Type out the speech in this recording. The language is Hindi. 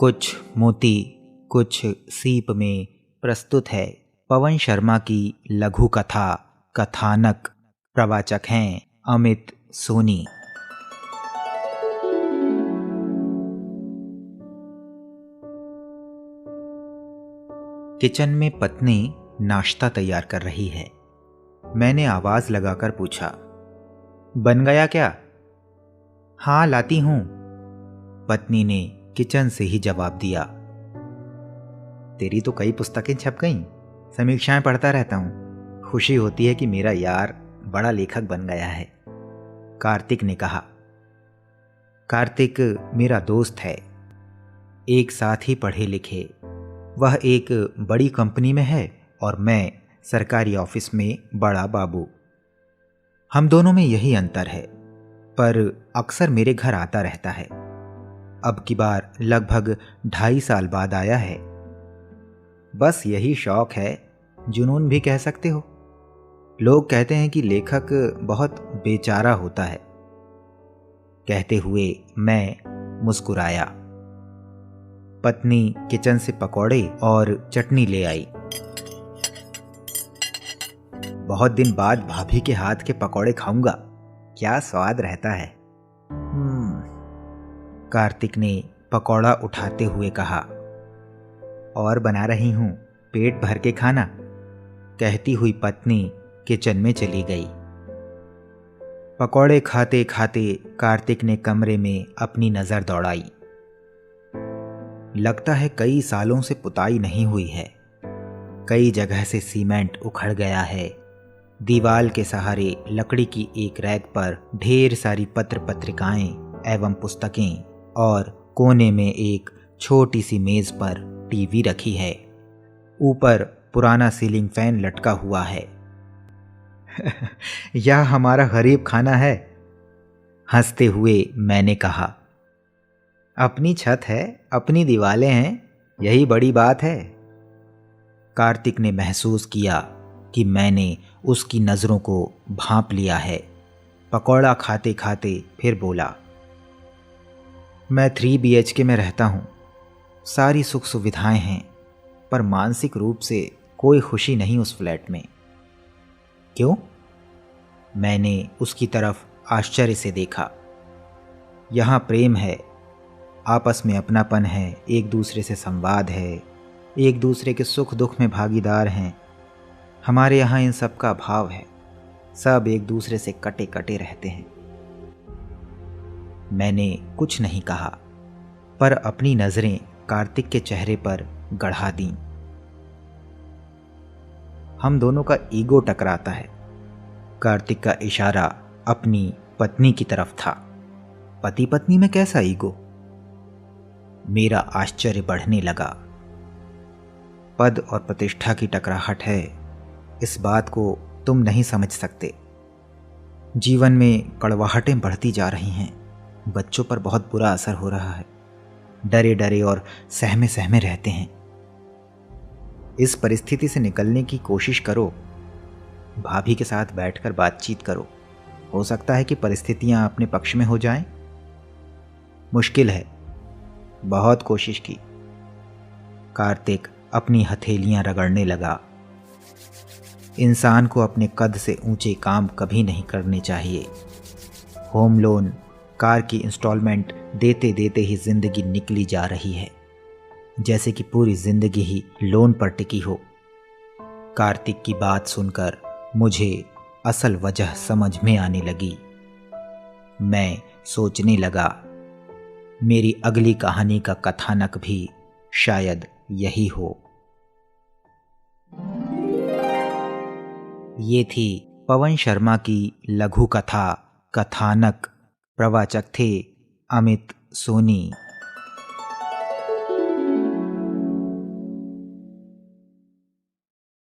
कुछ मोती कुछ सीप में प्रस्तुत है पवन शर्मा की लघु कथा कथानक। प्रवाचक हैं अमित सोनी। किचन में पत्नी नाश्ता तैयार कर रही है। मैंने आवाज लगाकर पूछा, बन गया क्या? हाँ लाती हूं, पत्नी ने किचन से ही जवाब दिया। तेरी तो कई पुस्तकें छप गईं, समीक्षाएं पढ़ता रहता हूं। खुशी होती है कि मेरा यार बड़ा लेखक बन गया है, कार्तिक ने कहा। कार्तिक मेरा दोस्त है, एक साथ ही पढ़े लिखे। वह एक बड़ी कंपनी में है और मैं सरकारी ऑफिस में बड़ा बाबू। हम दोनों में यही अंतर है, पर अक्सर मेरे घर आता रहता है। अब की बार लगभग 2.5 साल बाद आया है। बस यही शौक है, जुनून भी कह सकते हो। लोग कहते हैं कि लेखक बहुत बेचारा होता है। कहते हुए मैं मुस्कुराया। पत्नी किचन से पकौड़े और चटनी ले आई। बहुत दिन बाद भाभी के हाथ के पकौड़े खाऊंगा, क्या स्वाद रहता है। कार्तिक ने पकौड़ा उठाते हुए कहा। और बना रही हूं, पेट भर के खाना, कहती हुई पत्नी किचन में चली गई। पकौड़े खाते खाते कार्तिक ने कमरे में अपनी नजर दौड़ाई। लगता है कई सालों से पुताई नहीं हुई है। कई जगह से सीमेंट उखड़ गया है। दीवाल के सहारे लकड़ी की एक रैक पर ढेर सारी पत्र पत्रिकाएं एवं पुस्तकें और कोने में एक छोटी सी मेज पर टीवी रखी है। ऊपर पुराना सीलिंग फैन लटका हुआ है। यह हमारा गरीब खाना है, हंसते हुए मैंने कहा। अपनी छत है, अपनी दीवारें हैं, यही बड़ी बात है। कार्तिक ने महसूस किया कि मैंने उसकी नज़रों को भांप लिया है। पकौड़ा खाते खाते फिर बोला, मैं 3 BHK में रहता हूँ। सारी सुख सुविधाएं हैं, पर मानसिक रूप से कोई खुशी नहीं उस फ्लैट में। क्यों? मैंने उसकी तरफ आश्चर्य से देखा। यहाँ प्रेम है, आपस में अपनापन है, एक दूसरे से संवाद है, एक दूसरे के सुख दुख में भागीदार हैं। हमारे यहाँ इन सब का अभाव है। सब एक दूसरे से कटे कटे रहते हैं। मैंने कुछ नहीं कहा, पर अपनी नजरें कार्तिक के चेहरे पर गढ़ा दीं। हम दोनों का ईगो टकराता है। कार्तिक का इशारा अपनी पत्नी की तरफ था। पति पत्नी में कैसा ईगो? मेरा आश्चर्य बढ़ने लगा। पद और प्रतिष्ठा की टकराहट है, इस बात को तुम नहीं समझ सकते। जीवन में कड़वाहटें बढ़ती जा रही हैं। बच्चों पर बहुत बुरा असर हो रहा है। डरे डरे और सहमे सहमे रहते हैं। इस परिस्थिति से निकलने की कोशिश करो। भाभी के साथ बैठकर बातचीत करो। हो सकता है कि परिस्थितियां अपने पक्ष में हो जाएं। मुश्किल है, बहुत कोशिश की। कार्तिक अपनी हथेलियां रगड़ने लगा। इंसान को अपने कद से ऊंचे काम कभी नहीं करने चाहिए। होम लोन, कार की इंस्टॉलमेंट देते देते ही जिंदगी निकली जा रही है, जैसे कि पूरी जिंदगी ही लोन पर टिकी हो। कार्तिक की बात सुनकर मुझे असल वजह समझ में आने लगी। मैं सोचने लगा, मेरी अगली कहानी का कथानक भी शायद यही हो। ये थी पवन शर्मा की लघु कथा कथानक। प्रवाचक थे अमित सोनी।